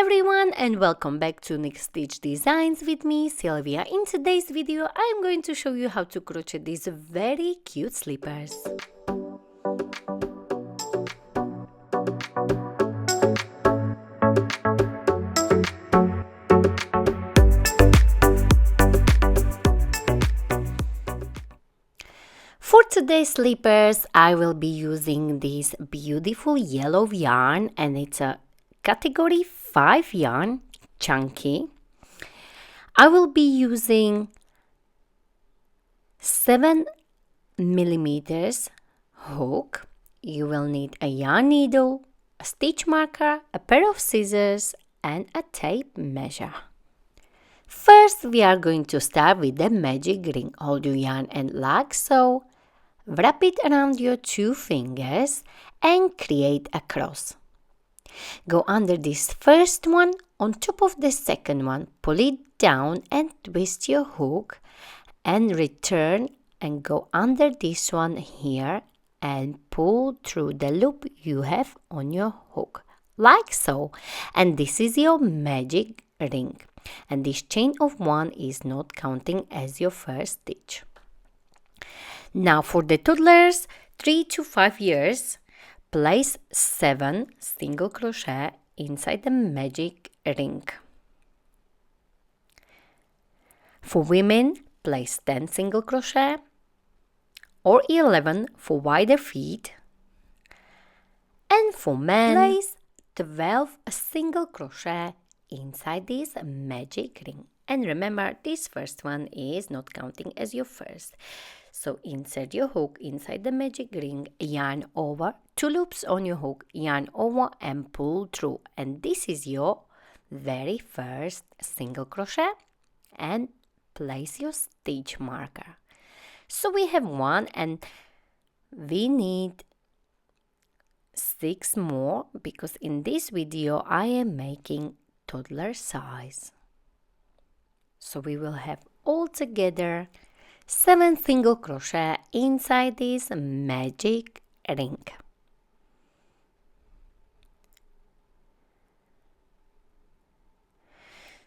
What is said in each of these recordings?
everyone, and welcome back to Next Stitch Designs with me, Sylvia. In today's video, I am going to show you how to crochet these very cute slippers. For today's slippers, I will be using this beautiful yellow yarn, and it's a category 5 yarn, chunky. I will be using 7mm hook. You will need a yarn needle, a stitch marker, a pair of scissors, and a tape measure. First, we are going to start with the magic ring. Hold your yarn and like so. Wrap it around your 2 fingers and create a cross. Go under this first one, on top of the second one, pull it down and twist your hook and return and go under this one here and pull through the loop you have on your hook, like so. And this is your magic ring. And this chain of 1 is not counting as your first stitch. Now for the toddlers, 3 to 5 years, place 7 single crochet inside the magic ring. For women, place 10 single crochet or 11 for wider feet. And for men, place 12 single crochet inside this magic ring. And remember, this first one is not counting as your first. So insert your hook inside the magic ring, yarn over, 2 loops on your hook, yarn over and pull through. And this is your very first single crochet, and place your stitch marker. So we have 1 and we need 6 more, because in this video I am making toddler size. So we will have altogether 7 single crochet inside this magic ring.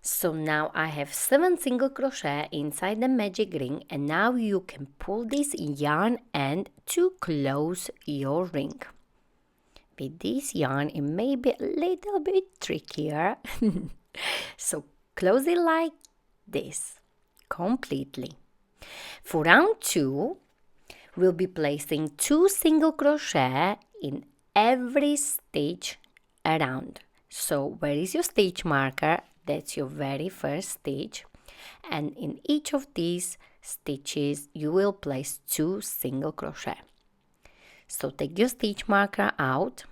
So now I have 7 single crochet inside the magic ring, and now you can pull this yarn end to close your ring. With this yarn it may be a little bit trickier. So close it like this completely. For round 2, we'll be placing 2 single crochet in every stitch around. So where is your stitch marker? That's your very first stitch. And in each of these stitches, you will place 2 single crochet. So take your stitch marker out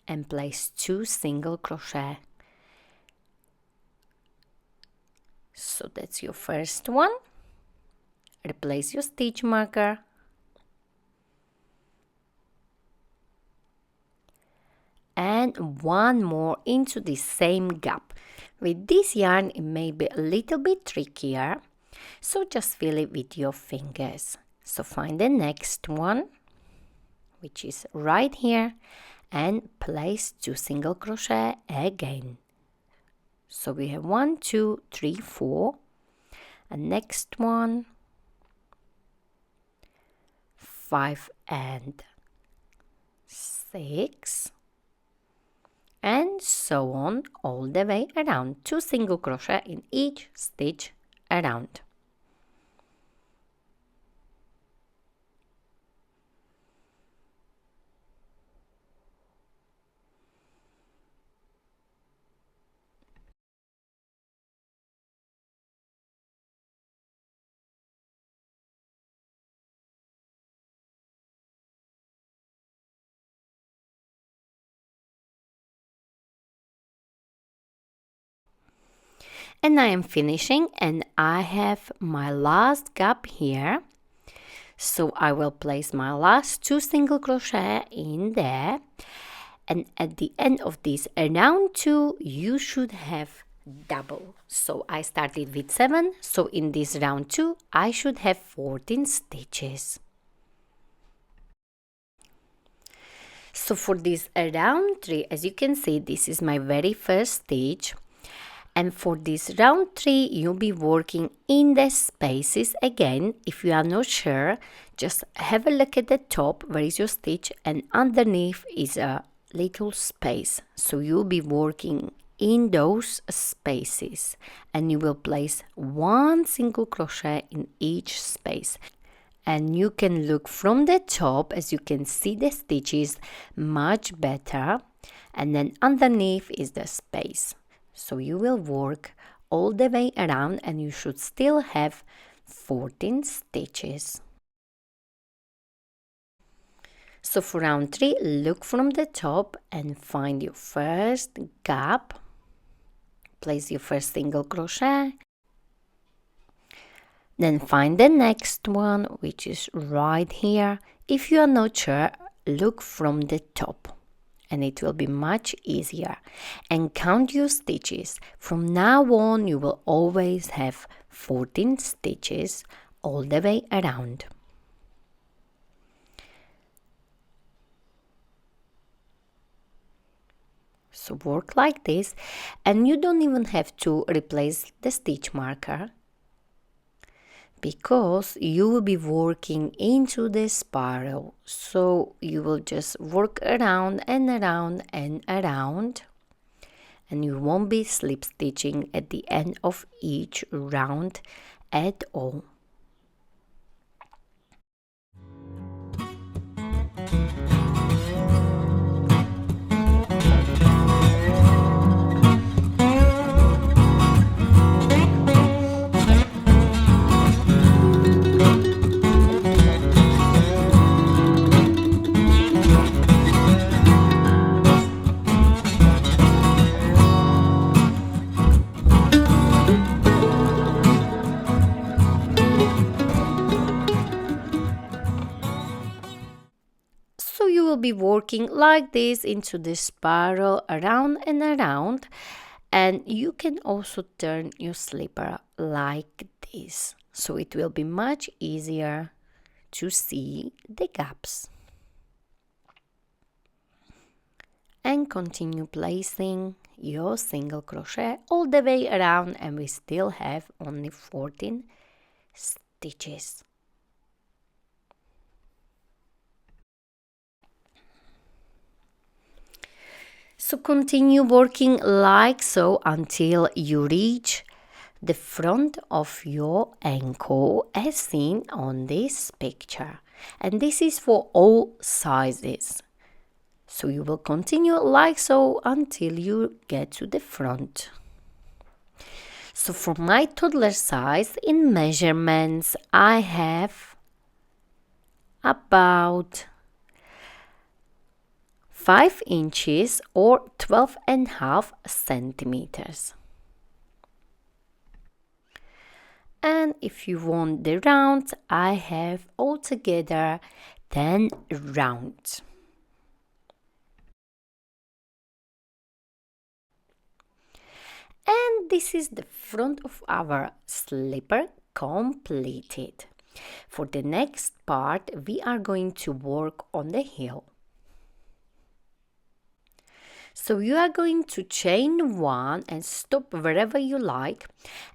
and place 2 single crochet. So that's your first one. Replace your stitch marker and 1 more into the same gap. With this yarn it may be a little bit trickier, so just feel it with your fingers. So find the next one, which is right here, and place 2 single crochet again. So we have 1, 2, 3, 4, and next one, 5 and 6, and so on all the way around. 2 single crochet in each stitch around. And I am finishing, and I have my last gap here. So I will place my last 2 single crochet in there, and at the end of this round 2 you should have double. So I started with 7, so in this round 2 I should have 14 stitches. So for this round 3, as you can see, this is my very first stitch. And for this round 3, you'll be working in the spaces again. If you are not sure, just have a look at the top where is your stitch, and underneath is a little space. So you'll be working in those spaces, and you will place 1 single crochet in each space. And you can look from the top, as you can see the stitches much better, and then underneath is the space. So you will work all the way around, and you should still have 14 stitches. So for round 3, look from the top and find your first gap. Place your first single crochet. Then find the next one, which is right here. If you are not sure, look from the top, and it will be much easier. And count your stitches. From now on, you will always have 14 stitches all the way around. So work like this, and you don't even have to replace the stitch marker, because you will be working into the spiral. So you will just work around and around and around, and you won't be slip stitching at the end of each round at all. So you will be working like this into the spiral around and around, and you can also turn your slipper like this, so it will be much easier to see the gaps. And continue placing your single crochet all the way around, and we still have only 14 stitches. So continue working like so until you reach the front of your ankle as seen on this picture, and this is for all sizes. So you will continue like so until you get to the front. So for my toddler size, in measurements, I have about 5 inches or 12.5 centimeters. And if you want the rounds, I have altogether 10 rounds. And this is the front of our slipper completed. For the next part, we are going to work on the heel. So you are going to chain 1 and stop wherever you like,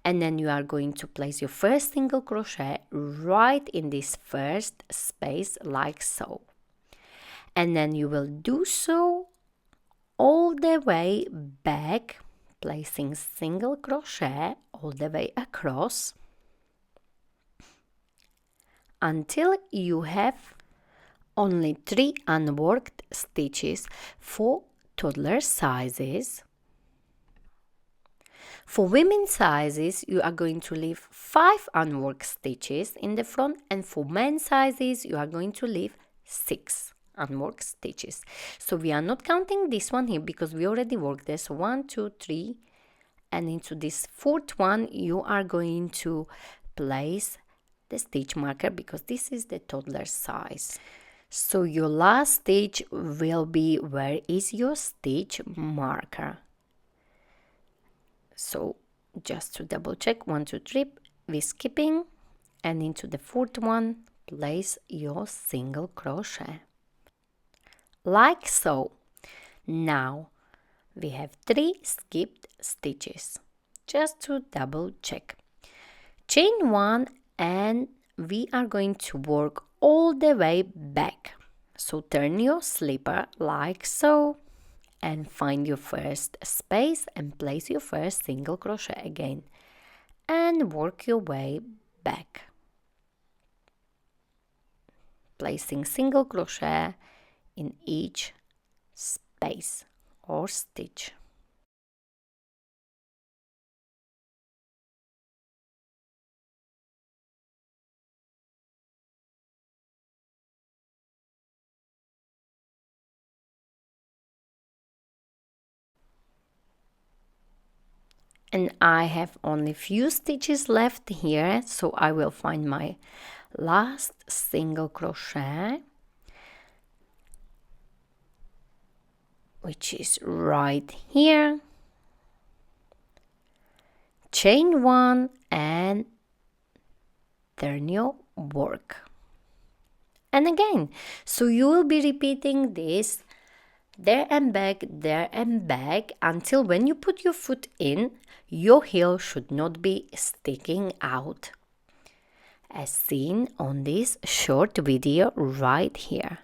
and then you are going to place your first single crochet right in this first space like so. And then you will do so all the way back, placing single crochet all the way across until you have only 3 unworked stitches for toddler sizes. For women's sizes, you are going to leave 5 unworked stitches in the front, and for men's sizes, you are going to leave 6 unworked stitches. So we are not counting this one here because we already worked this. So 1, 2, 3, and into this 4th one, you are going to place the stitch marker because this is the toddler size. So your last stitch will be where is your stitch marker. So just to double check, 1, 2, 3, we skipping, and into the 4th one, place your single crochet. like so. Now we have 3 skipped stitches. Just to double check. Chain 1 and we are going to work all the way back. So turn your slipper like so and find your first space and place your first single crochet again and work your way back, placing single crochet in each space or stitch. And I have only few stitches left here, so I will find my last single crochet, which is right here. Chain 1 and turn your work. And again, so you will be repeating this there and back until when you put your foot in, your heel should not be sticking out, as seen on this short video right here.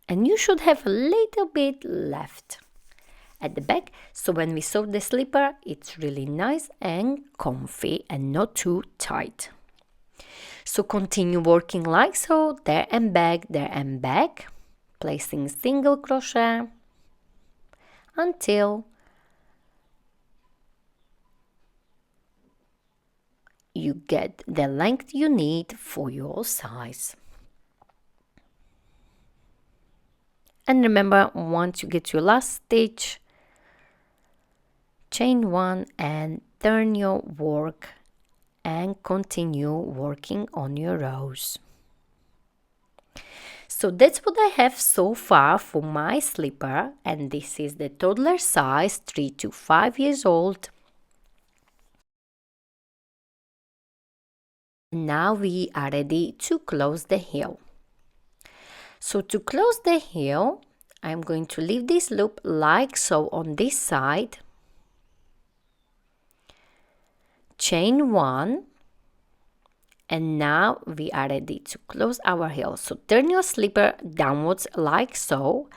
And you should have a little bit left at the back, so when we sew the slipper, it's really nice and comfy and not too tight. So continue working like so, there and back, placing single crochet until you get the length you need for your size. And remember, once you get your last stitch, chain 1 and turn your work and continue working on your rows. So that's what I have so far for my slipper, and this is the toddler size, 3 to 5 years old. Now we are ready to close the heel. So to close the heel, I'm going to leave this loop like so on this side, chain 1, and now we are ready to close our heel. So turn your slipper downwards like so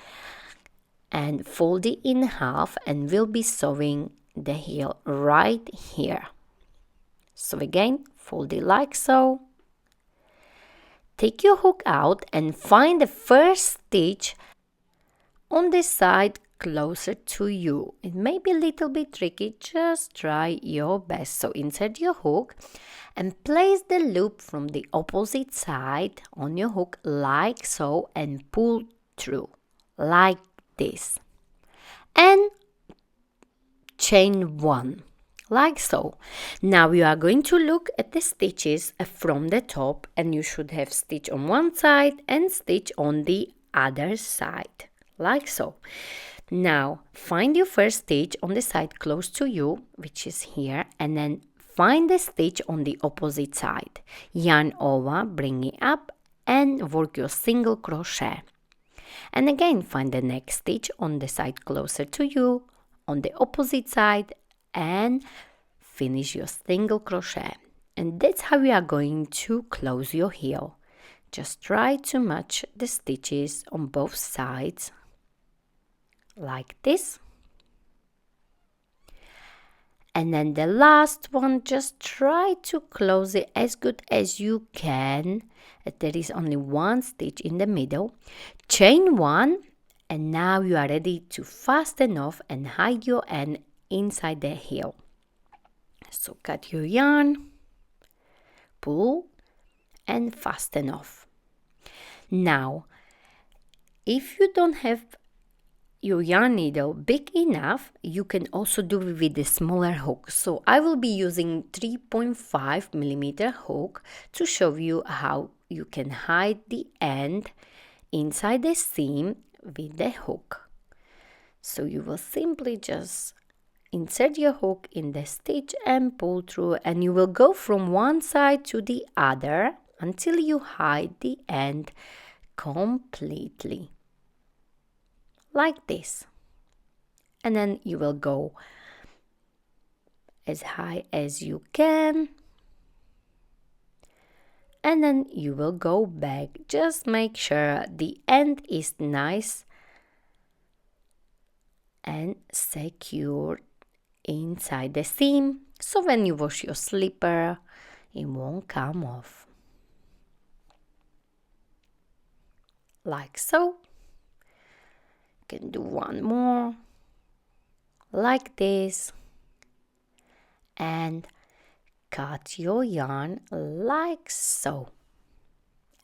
and fold it in half, and we'll be sewing the heel right here. So again, fold it like so. Take your hook out and find the first stitch on the side closer to you. It may be a little bit tricky, just try your best. So insert your hook and place the loop from the opposite side on your hook like so and pull through like this. And chain 1 like so. Now you are going to look at the stitches from the top, and you should have stitch on one side and stitch on the other side like so. Now find your first stitch on the side close to you, which is here, and then find the stitch on the opposite side. Yarn over, bring it up and work your single crochet. And again, find the next stitch on the side closer to you on the opposite side and finish your single crochet. And that's how we are going to close your heel. Just try to match the stitches on both sides like this. And then the last one, just try to close it as good as you can. There is only one stitch in the middle. Chain 1, and now you are ready to fasten off and hide your end inside the heel. So cut your yarn, pull and fasten off. Now, if you don't have your yarn needle big enough, you can also do it with a smaller hook. So I will be using 3.5 millimeter hook to show you how you can hide the end inside the seam with the hook. So you will simply just insert your hook in the stitch and pull through, and you will go from one side to the other until you hide the end completely. like this. And then you will go as high as you can. And then you will go back. Just make sure the end is nice and secure inside the seam, so when you wash your slipper it won't come off, like so. You can do one more like this and cut your yarn like so,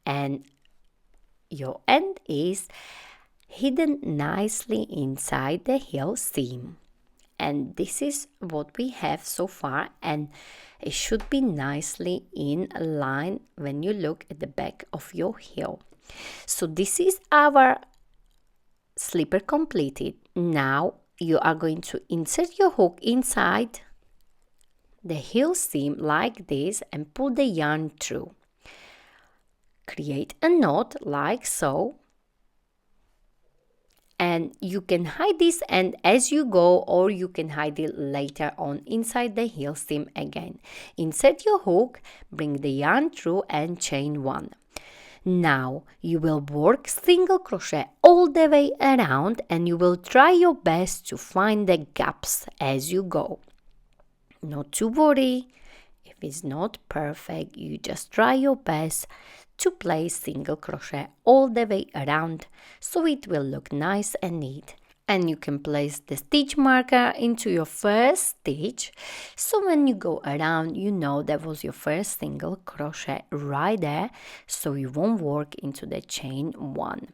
and your end is hidden nicely inside the heel seam. And this is what we have so far, and it should be nicely in line when you look at the back of your heel. So this is our slipper completed. Now you are going to insert your hook inside the heel seam like this and pull the yarn through. Create a knot like so. And you can hide this end as you go, or you can hide it later on inside the heel seam again. Insert your hook, bring the yarn through and chain one. Now you will work single crochet all the way around, and you will try your best to find the gaps as you go. Not to worry, if it's not perfect, you just try your best to place single crochet all the way around so it will look nice and neat. And you can place the stitch marker into your first stitch, so when you go around you know that was your first single crochet right there, so you won't work into the chain one.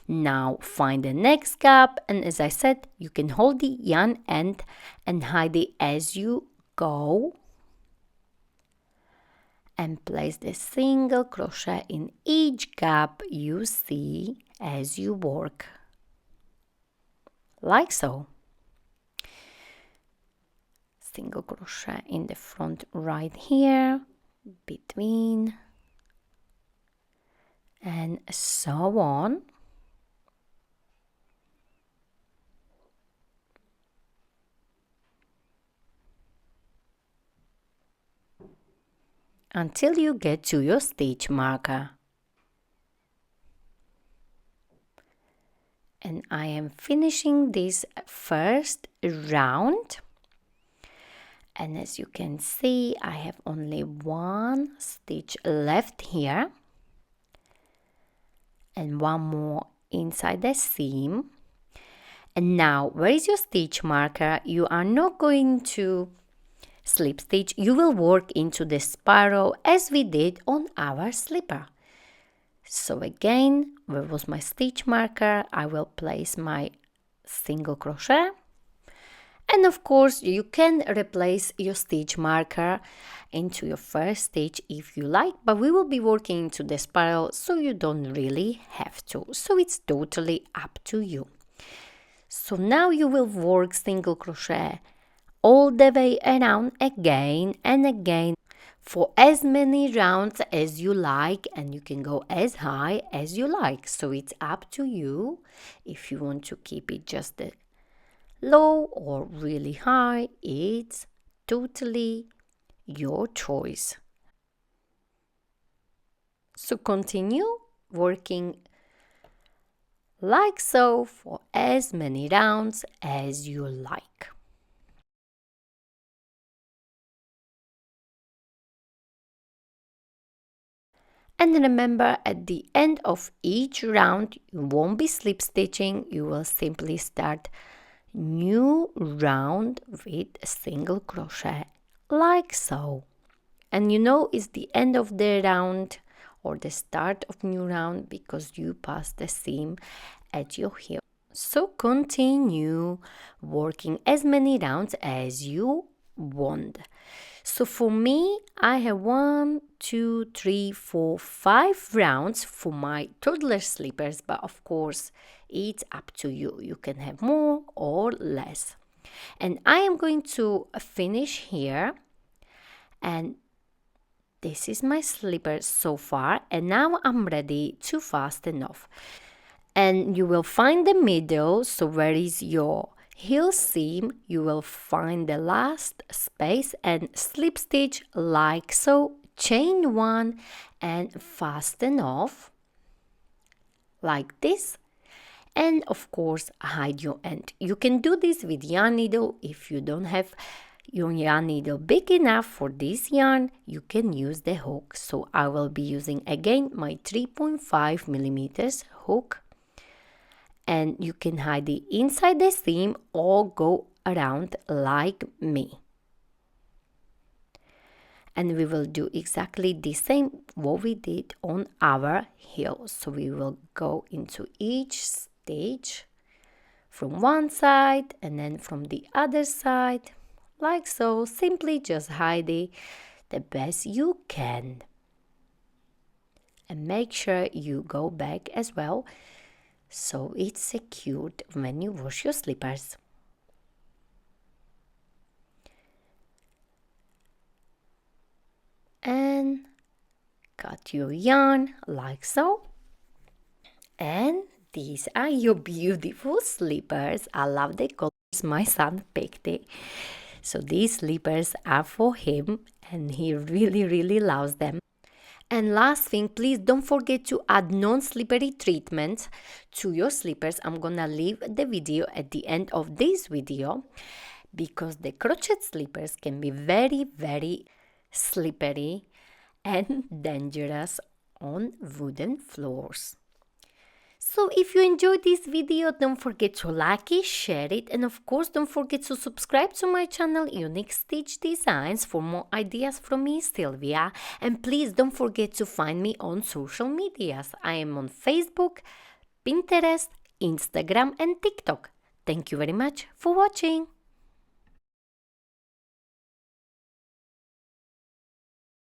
Now find the next gap, and as I said, you can hold the yarn end and hide it as you go, and place the single crochet in each gap you see as you work, like so. Single crochet in the front right here, between, and so on. Until you get to your stitch marker. And I am finishing this first round, and as you can see I have only one stitch left here and one more inside the seam. And now where is your stitch marker? You are not going to slip stitch, you will work into the spiral as we did on our slipper. So again, where was my stitch marker? I will place my single crochet, and of course you can replace your stitch marker into your first stitch if you like, but we will be working into the spiral, so you don't really have to, so it's totally up to you. So now you will work single crochet all the way around again and again for as many rounds as you like, and you can go as high as you like, so it's up to you if you want to keep it just low or really high. It's totally your choice. So continue working like so for as many rounds as you like. And remember, at the end of each round you won't be slip stitching, you will simply start new round with a single crochet like so. And you know it's the end of the round or the start of new round because you pass the seam at your heel. So continue working as many rounds as you want. So for me, I have 1, 2, 3, 4, 5 rounds for my toddler slippers, but of course it's up to you. You can have more or less. And I am going to finish here, and this is my slipper so far, and now I'm ready to fasten off. And you will find the middle, so where is your heel seam, you will find the last space and slip stitch like so, chain 1 and fasten off like this, and of course hide your end. You can do this with yarn needle. If you don't have your yarn needle big enough for this yarn, you can use the hook. So I will be using again my 3.5 millimeters hook, and you can hide it inside the seam or go around like me. And we will do exactly the same what we did on our heel. So we will go into each stitch from one side and then from the other side like so. Simply just hide it the best you can, and make sure you go back as well so it's secured when you wash your slippers. And cut your yarn like so, and these are your beautiful slippers. I love the colors my son picked it. So these slippers are for him and he really loves them. And last thing, please don't forget to add non-slippery treatments to your slippers. I'm gonna leave the video at the end of this video because the crochet slippers can be very slippery and dangerous on wooden floors. So if you enjoyed this video, don't forget to like it, share it, and of course don't forget to subscribe to my channel Unique Stitch Designs for more ideas from me, Sylvia. And please don't forget to find me on social medias. I am on Facebook, Pinterest, Instagram and TikTok. Thank you very much for watching.